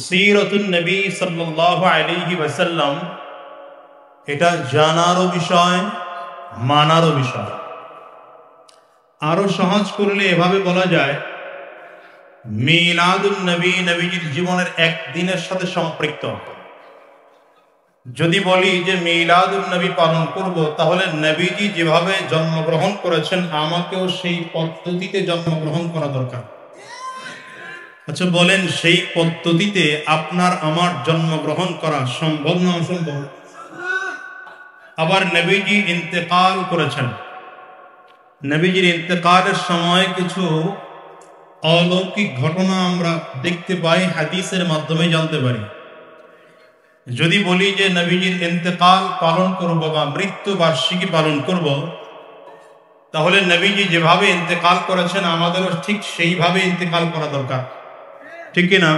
সিরাতুন নবী সাল্লাল্লাহু আলাইহি ওয়াসাল্লাম এটা জানারও বিষয়, মানারও বিষয়। আরো সহজ করলে এভাবে বলা যায়, মিলাদুন নবী নবীজির জীবনের একদিনের সাথে সম্পৃক্ত। যদি বলি যে মিলাদুন নবী পালন করব, তাহলে নবীজি যেভাবে জন্মগ্রহণ করেছেন আমাকেও সেই পদ্ধতিতে জন্মগ্রহণ করা দরকার। আচ্ছা বলেন, সেই পদ্ধতিতে আপনার আমার জন্মগ্রহণ করা সম্ভব না অসম্ভব? আবার নবীজি ইন্তেকাল করেছেন, নবীজির ইন্তেকালের সময় কিছু অলৌকিক ঘটনা আমরা দেখতে পাই, হাদিসের মাধ্যমে জানতে পারি। যদি বলি যে নবীজির ইন্তেকাল পালন করব বা মৃত্যু বার্ষিকী পালন করব, তাহলে নবীজি যেভাবে ইন্তেকাল করেছেন আমাদেরও ঠিক সেইভাবে ইন্তেকাল করা দরকার, ঠিক কিনা?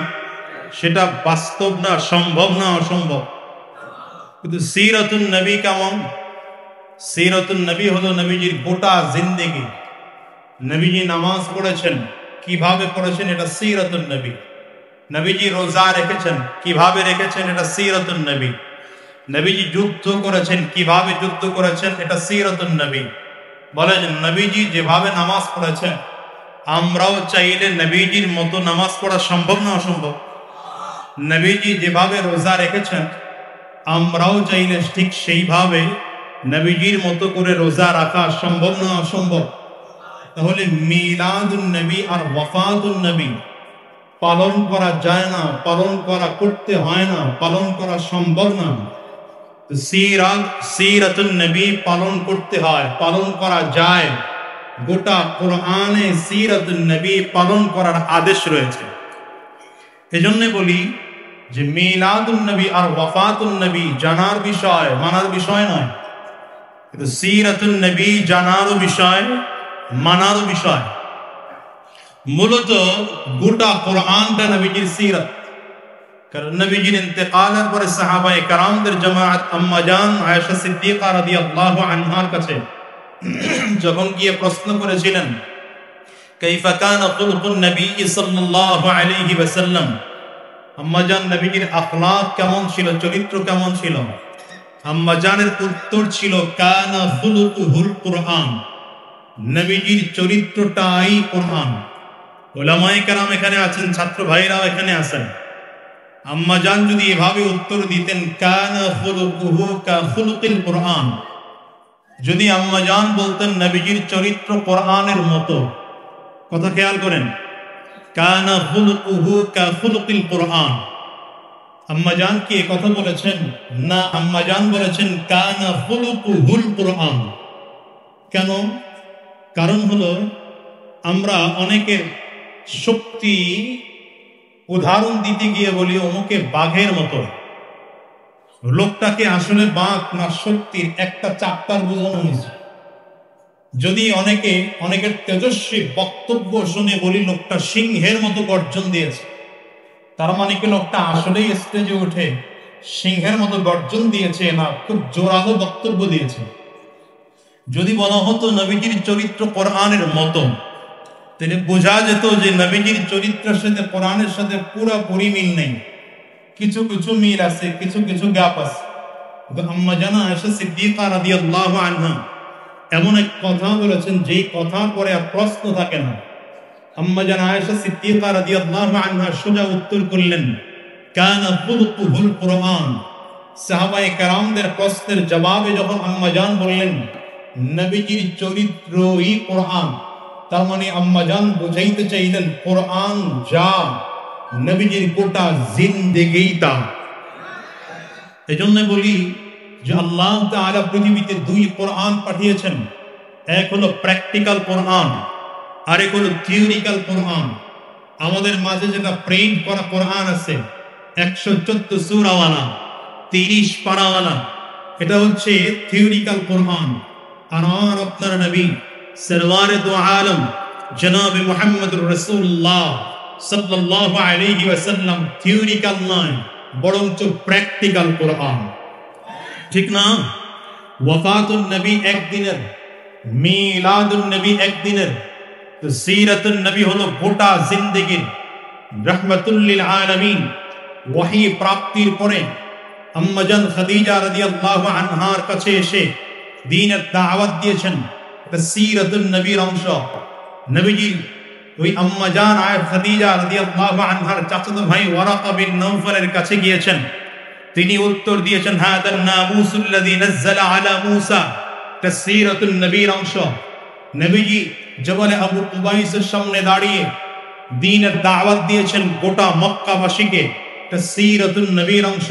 সেটা বাস্তব না, সম্ভব না অসম্ভব? কিন্তু সিরাতুন নবী কেমন? সিরাতুন নবী হলো নবীজির গোটা জিন্দেগি। নবীজি নামাজ পড়েছেন, কিভাবে পড়েছেন এটা সিরাতুন নবী। নবীজি রোজা রেখেছেন, কিভাবে রেখেছেন এটা সিরাতুন নবী। নবীজি যুদ্ধ করেছেন, কিভাবে যুদ্ধ করেছেন এটা সিরাতুন নবী। বলেন, নবীজি যেভাবে নামাজ পড়েছেন আমরাও চাইলে নবীজির মতো নামাজ পড়া সম্ভব না অসম্ভব? নবীজি যেভাবে রোজা রেখেছেন আমরাও চাইলে ঠিক সেইভাবে নবীজির মতো করে রোজা রাখা সম্ভব না অসম্ভব? তাহলে মিলাদুন নবী আর ওয়াফাতুন নবী পালন করা যায় না, পালন করা করতে হয় না, পালন করা সম্ভব না। সিরাতুন নবী পালন করতে হয়, পালন করা যায়। গোটা কোরআনে সিরাতুন নবী পালন করার আদেশ রয়েছে। এজন্য বলি যে মিলাদুন নবী আর ওয়াফাতুন নবী জানার বিষয়, মানার বিষয় নয়। কিন্তু সিরাতুন নবী জানারও বিষয়, মানারও বিষয়। মূলত গোটা কোরআনটা নবীজির সিরাত। কারণ নবীজির ইন্তেকালের পরে সাহাবায়ে কেরামদের জামাত আম্মা জান আয়েশা সিদ্দিকা রাদিয়াল্লাহু আনহার কাছে যখন গিয়ে প্রশ্ন করেছিলেন, কাইফা কানা খুলুকুন নবী সাল্লাল্লাহু আলাইহি ওয়াসাল্লাম, আম্মা জান নবীজির আখলাক কেমন ছিল, চরিত্র কেমন ছিল? আম্মা জানের উত্তর ছিল, কানা খুলুকুহুল কুরআন, নবীজির চরিত্রটাই কোরআন। উলামায়ে কেরাম এখানে আছেন, ছাত্র ভাইরাও এখানে আছেন। আম্মা জান যদি এভাবে উত্তর দিতেন, কানা খুলুকুহু কা খুলুকিল কুরআন, যদি আম্মা জান বলতেন নবীজির চরিত্র কোরআনের মতো, কথা খেয়াল করেন, কানা খুলুকুহু কা খুলুকিল কুরআন, আম্মা জান কি এই কথা বলেছেন? না, আম্মা জান বলেছেন কানা খুলুকুহুল কুরআন। কেন? কারণ হলো আমরা অনেকের শক্তি উদাহরণ দিতে গিয়ে বলি অমুকে বাঘের মতো। লোকটাকে আসলে বাঘ না শক্তির একটা চাপ্টার বোঝানো হয়েছে। যদি অনেকের তেজস্বী বক্তব্য শুনে বলি লোকটা সিংহের মতো গর্জন দিয়েছে, তার মানে কি লোকটা আসলেই স্টেজে উঠে সিংহের মতো গর্জন দিয়েছে না খুব জোরালো বক্তব্য দিয়েছে? যদি বলা হতো নবীজির চরিত্র কোরআনের মতো, তাহলে বোঝা যেত যে নবীজির চরিত্রের সাথে কোরআনের সাথে পুরোপুরি মিল নেই, কিছু কিছু মিল আছে, কিছু কিছু গ্যাপ আছে। আম্মা জান আয়েশা সিদ্দিকা রাদিয়াল্লাহু আনহা এমন এক কথা বলেছেন যেই কথার পরে আর প্রশ্ন থাকে না। আম্মা জান আয়েশা সিদ্দিকা রাদিয়াল্লাহু আনহা সোজা উত্তর করলেন, কানা খুলুকুহুল কুরআন। সাহাবায়ে কেরামদের প্রশ্নের জবাবে যখন আম্মা জান বললেন নবীজির চরিত্রই কোরআন, তার মানে আম্মা জান বুঝাইতে চাইলেন কোরআন যা, নবীজির গোটা জিন্দেগি তা। এজন্য বলি যে আল্লাহ তাআলা পৃথিবীতে দুই কোরআন পাঠিয়েছেন, এক হলো প্র্যাকটিক্যাল কোরআন, আরেক হলো থিওরিক্যাল কোরআন। আমাদের মাঝে যেটা প্রিন্ট করা কোরআন আছে 114 সূরাওয়ালা, 30 পারাওয়ালা, এটা হচ্ছে থিওরিক্যাল কোরআন। আর আপনার নবী সরওয়ারে দু আলম জনাবে মুহাম্মদুর রাসূলুল্লাহ সাল্লাল্লাহু আলাইহি ওয়াসাল্লাম থিওরিক্যাল নয়, বরঞ্চ প্র্যাকটিক্যাল কোরআন, ঠিক না? ওয়াফাতুন নবী একদিনের, মিলাদুন নবী একদিনের, তো সিরাতুন নবী হলো গোটা জিন্দেগির, রাহমাতুল লিল আলামিন। ওয়াহি প্রাপ্তির পরে আম্মাজান খাদিজা রাদিয়াল্লাহু আনহার কাছে এসে দ্বীনের দাওয়াত দিয়েছেন। এটা সিরাতুন নবীর অংশ। নবীজির ওই আম্মাজান খাদিজা রাদিয়াল্লাহু আনহার চাচাতো ভাই ওয়ারাকা বিন নওফালের কাছে গিয়েছেন। তিনি উত্তর দিয়েছেন, হাদান নামুসুল্লাযী নাযালা আলা মূসা। এটা সিরাতুন নবীর অংশ। নবীজি জবলে আবু কুবাইসের সামনে দাঁড়িয়ে দ্বীনের দাওয়াত দিয়েছেন গোটা মক্কাবাসীকে। এটা সিরাতুন নবীর অংশ।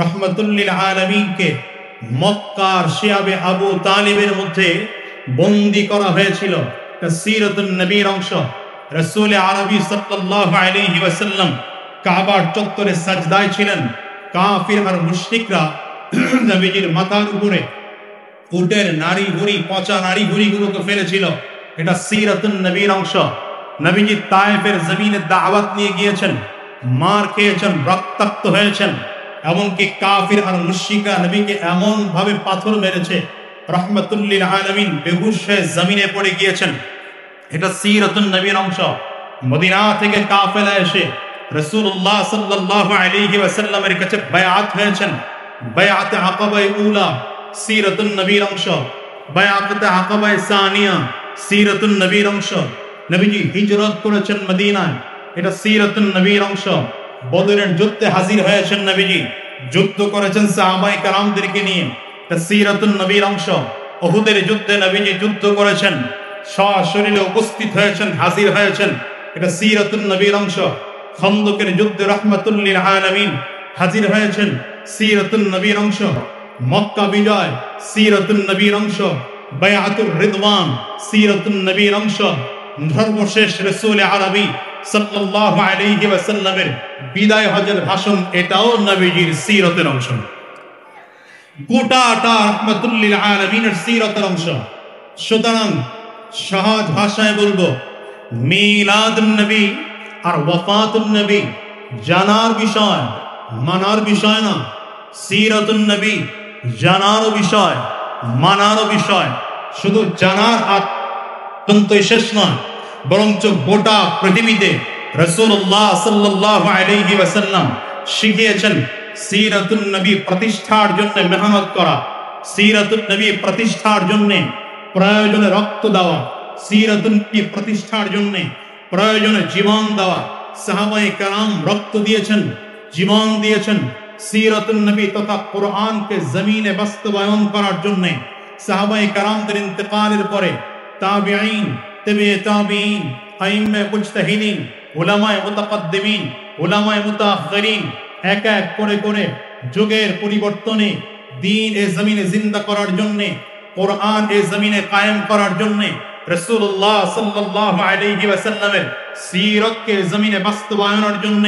রাহমাতুল লিল আলামিনকে মক্কার শিয়াবে আবু তালিবের মধ্যে বন্দী করা হয়েছিল। এটা সিরাতুন নবীর অংশ। রাসূল আরবি সাল্লাল্লাহু আলাইহি ওয়াসাল্লাম কাবার চত্বরে সাজদায় ছিলেন। কাফির আর মুশরিকরা নবীজির মাথার উপরে উটের নাড়ি ভুড়ি, পচা নাড়ি ভুড়িগুলোকে ফেলেছিল। এটা সিরাতুন নবীর অংশ। নবীজি তায়েফের জমিনে দাওয়াত নিয়ে গিয়েছেন, মার খেয়েছেন, রক্তাক্ত হয়েছেন। এমনকি কাফির আর মুশরিকরা নবীকে এমন ভাবে পাথর মেরেছে, রাহমাতুল লিল আলামিন বেহুশ হয়ে জমিনে পড়ে গিয়েছেন। এটা সিরাতুন নবীর অংশ। মদিনা থেকে কাফেলা এসে রাসূলুল্লাহ সাল্লাল্লাহু আলাইহি ওয়াসাল্লামের কাছে বায়াত হয়েছেন। বায়াতে আকাবায়ে উলা সিরাতুন নবীর অংশ। বায়াতে আকাবায়ে সানিয়া সিরাতুন নবীর অংশ। নবীজি হিজরত করেছেন মদিনায়। এটা সিরাতুন নবীর অংশ। বদরের যুদ্ধে হাজির হয়েছেন নবীজি, যুদ্ধ করেছেন সাহাবায়ে কেরামদেরকে নিয়ে। এটা সিরাতুন নবীর অংশ। উহুদের যুদ্ধে নবীজি যুদ্ধ করেছেন, সশরীরে উপস্থিত হয়েছেন, হাজির হয়েছেন। এটা সিরাতুন নবীর অংশ। খন্দকের যুদ্ধে রাহমাতুল লিল আলামিন হাজির হয়েছেন, সিরাতুন নবীর অংশ। মক্কা বিজয় সিরাতুন নবীর অংশ। বায়াতুর রিদওয়ান সিরাতুন নবীর অংশ। সর্বশেষ রাসূল আরবি সাল্লাল্লাহু আলাইহি ওয়াসাল্লামের বিদায় হজের ভাষণ, এটাও নবীজির সিরাতের অংশ। গোটাটা রাহমাতুল লিল আলামিনের সিরাতের অংশ। সুতরাং সহজ ভাষায় বলবো, মিলাদুন নবী আর ওয়াফাতুন নবী জানার বিষয়, মানার বিষয় না। সিরাতুন নবী জানার বিষয়, মানার বিষয়। শুধু জানার আত্যন্তই শেষ নয়, বরঞ্চ গোটা পৃথিবীতে রাসূলুল্লাহ সাল্লাল্লাহু আলাইহি ওয়াসাল্লাম শিখিয়েছেন সিরাতুন নবী প্রতিষ্ঠার জন্য মেহনত করা, সিরাতুন নবী প্রতিষ্ঠার জন্য প্রয়োজনে রক্ত দেওয়া, সিরাতুন নবী প্রতিষ্ঠার জন্য প্রয়োজনে জীবন দেওয়া। সাহাবায়ে কেরাম রক্ত দিয়েছেন, জীবন দিয়েছেন সিরাতুন নবী তথা কোরআনকে জমিনে বাস্তবায়ন করার জন্য। সাহাবায়ে কেরামদের ইন্তেকালের পরে তাবিঈন, তাবে তাবিঈন, আইম্মে মুজতাহিদিন, উলামায়ে মুতাকাদ্দিমিন, উলামায়ে মুতাআখিরিন এক এক করে করে যুগের পরিবর্তনে দ্বীন এ জমিনে জিন্দা করার জন্য, কোরআন এ জমিনে কায়েম করার জন্য রাসূলুল্লাহ সাল্লাল্লাহু আলাইহি ওয়াসাল্লামের সিরাতকে জমিনে বাস্তবায়নের জন্য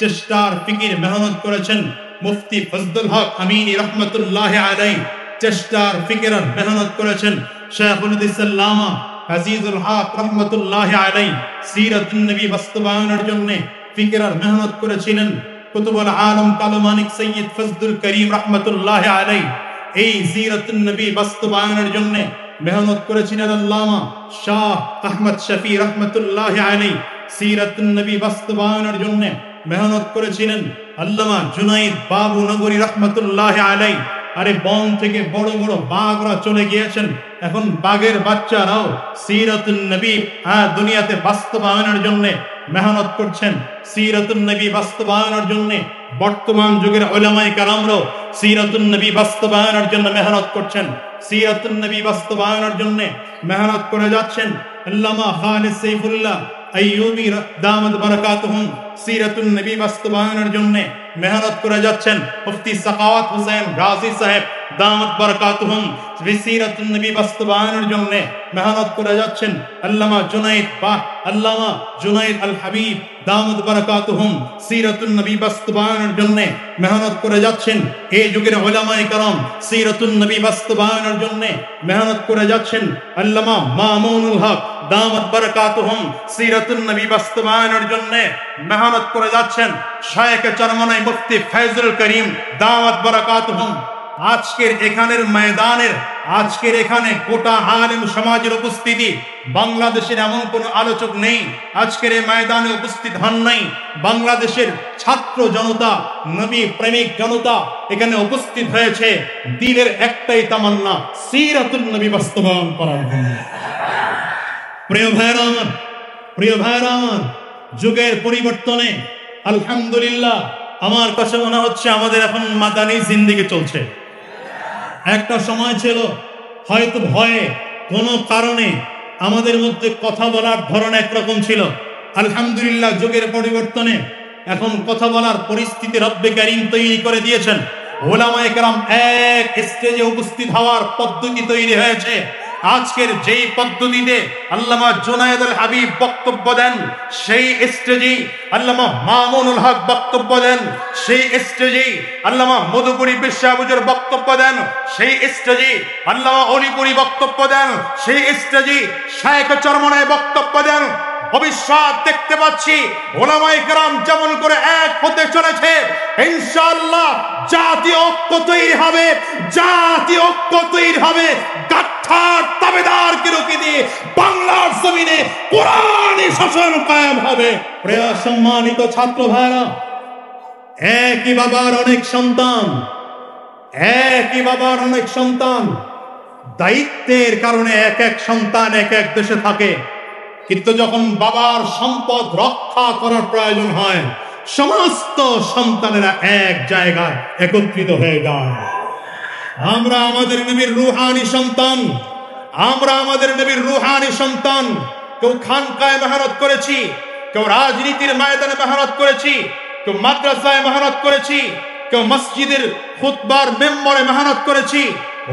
চেষ্টার ফিকির মেহনত করেছেন মুফতি ফজলুল হক আমিনী রাহমাতুল্লাহ আলাইহি। চেষ্টার ফিকির মেহনত করেছেন শাইখুল হাদিস আল্লামা আজিজুল হক রাহমাতুল্লাহ আলাইহি। সিরাতুন নবী বাস্তবায়নের জন্য ফিকির মেহনত করেছিলেন কুতুবুল আলম কালমানিক সৈয়দ ফজলুল করিম রাহমাতুল্লাহ আলাইহি। এই সিরাতুন নবী বাস্তবায়নের জন্য মেহনত করেছিলেন আল্লামা শাহ আহমদ শফি রাহমাতুল্লাহ আলাইহি। সিরাতুন নবী বাস্তবায়নের জন্য মেহনত করেছিলেন আল্লামা জুনাইদ বাবু নগরী রাহমাতুল্লাহ আলাইহি। আরে বন থেকে বড় বড় বাঘরা চলে গিয়েছেন, এখন বাঘের বাচ্চারাও সিরাতুন নবী দুনিয়াতে বাস্তবায়নের জন্য মেহনত করছেন। সিরাতুন নবী বাস্তবায়নের জন্য বর্তমান যুগের উলামায়ে কেরামরাও সিরাতুন নবী বাস্তবায়নের জন্য মেহনত করছেন। সিরাতুন নবী বাস্তবায়নের জন্য মেহনত করে যাচ্ছেন আল্লামা খালিদ সাইফুল্লাহ আইয়ুবী দামাত বারাকাতুহুম। সিরাতুন নবী বাস্তবায়নের জন্য মেহনত করে যাচ্ছেন মুফতি সাখাওয়াত হোসেন গাজী সাহেব দামাত বারাকাতুহুম। সিরাতুন নবী বাস্তবায়নের জন্য মেহনত করে যাচ্ছেন আল্লামা জুনাইদ আল হাবিব দামাত বারাকাতুহুম। সিরাতুন নবী বাস্তবায়নের জন্য মেহনত করে যাচ্ছেন এই যুগের উলামায়ে কেরাম। সিরাতুন নবী বাস্তবায়নের জন্য মেহনত করে যাচ্ছেন আল্লামা মামুনুল হক দামাত বারাকাতুহুম। সিরাতুন নবী বাস্তবায়নের জন্য মেহনত করে যাচ্ছেন শায়েখ চরমনাই মুফতি ফয়জুল করিম দামাত বারাকাতুহুম। আজকের এখানের ময়দানের আজকের এখানে গোটা আলেম সমাজের উপস্থিতি, বাংলাদেশের এমন কোনো আলোচক নেই আজকের এই ময়দানে উপস্থিত হন নাই। বাংলাদেশের ছাত্র জনতা, নবী প্রেমিক জনতা এখানে উপস্থিত হয়েছে দিলের একটাই তামান্না, সিরাতুন নবী বাস্তবায়ন করার জন্য। প্রিয় ভাইরা আমার, প্রিয় ভাইরা আমার, যুগের পরিবর্তনে আলহামদুলিল্লাহ আমার কাছে মনে হচ্ছে আমাদের এখন মাদানী জিন্দেগি চলছে। একটা সময় ছিল হয়তো ভয়ে কোনো কারণে আমাদের মধ্যে কথা বলার ধরন একরকম ছিল। আলহামদুলিল্লাহ যুগের পরিবর্তনে এখন কথা বলার পরিস্থিতি রব্বে কারীম তৈরি করে দিয়েছেন। ওলামায়ে কেরাম এক স্টেজে উপস্থিত হওয়ার পদ্ধতি তৈরি হয়েছে। আজকের যেই পদ্ধতিতে আল্লামা জুনায়েদ আল হাবিব বক্তব্য দেন, সেই স্টেজে আল্লামা মামুনুল হক বক্তব্য দেন, সেই স্টেজে আল্লামা মধুপুরী বিশ্বাবুজুর বক্তব্য দেন, সেই স্টেজে আল্লামা অলিপুরী বক্তব্য দেন, সেই স্টেজে শায়েখ চরমনায় বক্তব্য দেন। ভবিষ্যৎ দেখতে পাচ্ছি ওলামায়ে কেরাম যেমন করে এক হতে চলেছে, ইনশাআল্লাহ জাতীয় ঐক্য তৈরি হবে, জাতীয় ঐক্য তৈরি হবে। গাদ্দার তাবেদারকে রুখে দিয়ে বাংলার জমিনে কোরআনি শাসন কায়েম হবে। প্রিয় সম্মানিত ছাত্র ভাইরা, একই বাবার অনেক সন্তান, একই বাবার অনেক সন্তান, দায়িত্বের কারণে এক এক সন্তান এক এক দেশে থাকে, কিন্তু যখন বাবার সম্পদ রক্ষা করার প্রয়োজন হয় সমস্ত সন্তানেরা এক জায়গায় একত্রিত হয়ে যায়। আমরা আমাদের নবীর রুহানি সন্তান, আমরা আমাদের নবীর রুহানি সন্তান। কেউ খানকায় মেহনত করেছি, কেউ রাজনীতির ময়দানে মেহনত করেছি, কেউ মাদ্রাসায় মেহনত করেছি, কেউ মসজিদের খুতবার মেম্বরে মেহনত করেছি,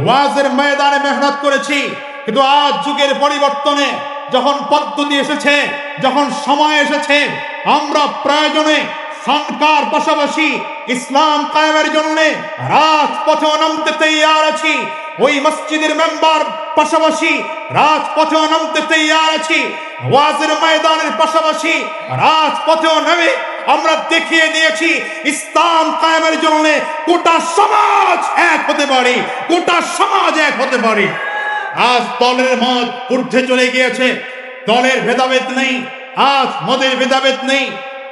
ওয়াজের ময়দানে মেহনত করেছি। কিন্তু আজ যুগের পরিবর্তনে যখন পদ্ধতি এসেছে, যখন সময় এসেছে, আমরা প্রয়োজনে খানকার পাশাপাশি ইসলাম কায়েমের জন্য রাজপথে নামতে তৈয়ার আছি। ওই মসজিদের মেম্বার পাশাপাশি রাজপথে নামতে তৈয়ার আছি। ওয়াজের ময়দানের পাশাপাশি রাজপথেও নেমে আমরা দেখিয়ে দিয়েছি ইসলাম কায়েমের জন্য গোটা সমাজ এক হতে পারে, গোটা সমাজ এক হতে পারে। আজ দলের মত ঊর্ধ্বে চলে গিয়েছে, দলের ভেদাভেদ নেই, আজ মদের ভেদাভেদ নেই,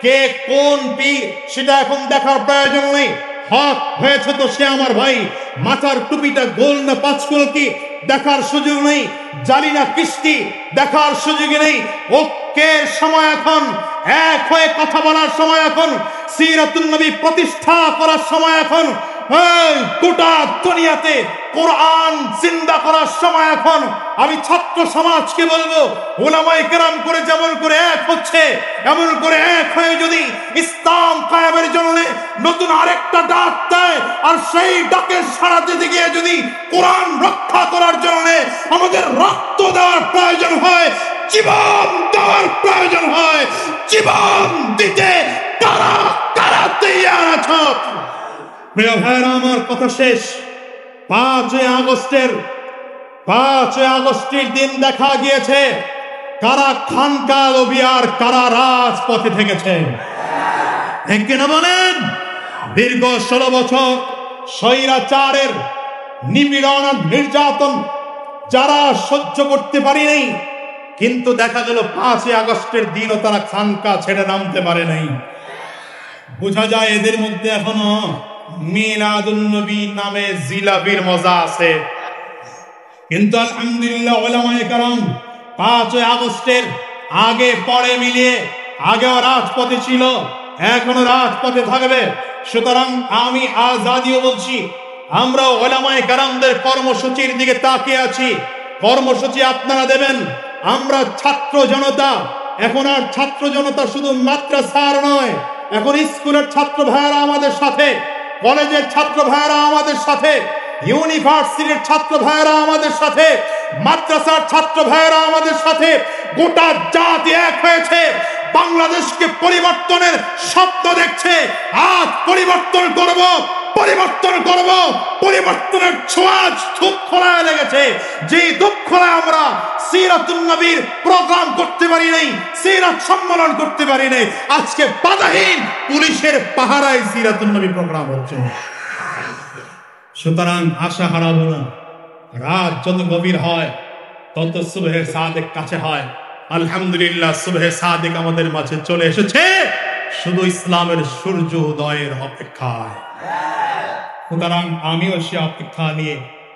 কে কোন পীর সেটা এখন দেখার প্রয়োজন নেই। হক হয়েছে তো সে আমার ভাই, মাথার টুপিটা গোল না পাঁচকুল কি দেখার সুযোগ নেই, জালি না কিস্তি দেখার সুযোগ নেই। ঐক্যের সময় এখন, এক হয়ে কথা বলার সময় এখন, সিরাতুন নবী প্রতিষ্ঠা করার সময় এখন, গোটা দুনিয়াতে কোরআন জিন্দা করার সময় এখন। আমি ছাত্র সমাজকে বলবো, ওলামায়ে কেরাম করে যেমন করে এক হচ্ছে, এমন করে এক হয়ে যদি ইসলাম কায়েমের জন্য নতুন আরেকটা ডাক দেয়, আর সেই ডাকের সাড়া দিতে গিয়ে যদি কোরআন রক্ষা করার জন্য আমাদের রক্ত দেওয়ার প্রয়োজন হয়, জীবন দেওয়ার প্রয়োজন হয়, জীবন দিতে কারা কারা তৈয়ার আছো? প্রিয় ভাইরা আমার, কথা শেষ। 5 আগস্টের দিন দেখা গিয়েছে কারা খানকা লবিয়ার, কারা রাজপথে থেকেছে। ঠিক কিনা বলেন? দীর্ঘ 16 বছর স্বৈরাচারের নিপীড়ন নির্যাতন যারা সহ্য করতে পারি নাই, কিন্তু দেখা গেল 5 আগস্টের দিনও তারা খানকা ছেড়ে নামতে পারে নাই। বোঝা যায় এদের মধ্যে এখনো মিলাদুন নবী নামে জিলাপির মজা আছে। কিন্তু আলহামদুলিল্লাহ ওলামায়ে কেরাম 5 আগস্টের আগে পরে মিলিয়ে আগেও রাজপথে ছিল, এখনো রাজপথে থাকবে। সুতরাং আমি আজাদিও বলছি, আমরা ওলামায়ে কেরামদের কর্মসূচির দিকে তাকিয়ে আছি। কর্মসূচি আপনারা দেবেন। আমরা ছাত্র জনতা, এখন আর ছাত্র জনতা শুধু মাদ্রাসার নয়, এখন স্কুলের ছাত্র ভাইয়েরা আমাদের সাথে, কলেজের ছাত্র ভাইয়েরা আমাদের সাথে, ইউনিভার্সিটির ছাত্র ভাইয়েরা আমাদের সাথে, মাদ্রাসার ছাত্র ভাইয়েরা আমাদের সাথে। গোটা জাতি এক হয়েছে, বাংলাদেশকে পরিবর্তনের স্বপ্ন দেখছে। আজ পরিবর্তন করব, পরিবর্তন করব, পরিবর্তনের ছোঁয়াচ ধূপ খোলায় লেগেছে। যে ধূপ খোলায় আমরা সিরাতুন নবীর প্রোগ্রাম করতে পারি নাই, সিরাত সম্মেলন করতে পারি নাই, আজকে বাধাহীন পুলিশের পাহারায় সিরাতুন নবী প্রোগ্রাম হচ্ছে। সুতরাং আশা হারাবো না। রাত যত গভীর হয় তত সুবহে সাদেক কাছে হয়। আলহামদুলিল্লাহ, সুবহে সাদেক আমাদের মাঝে চলে এসেছে, শুধু ইসলামের সূর্য উদয়ের অপেক্ষায়। সুতরাং আমিও সে অপেক্ষা নিয়ে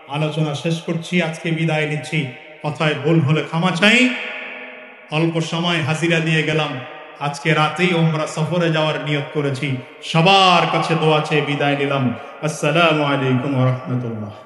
আলোচনা শেষ করছি, আজকে বিদায় নিচ্ছি। কথায় ভুল হলে ক্ষমা চাই। অল্প সময় হাজিরা দিয়ে গেলাম। আজকে রাতেই ওমরা সফরে যাওয়ার নিয়ত করেছি। সবার কাছে দোয়া চেয়ে বিদায় নিলাম। আসসালামু আলাইকুম ওয়া রাহমাতুল্লাহ।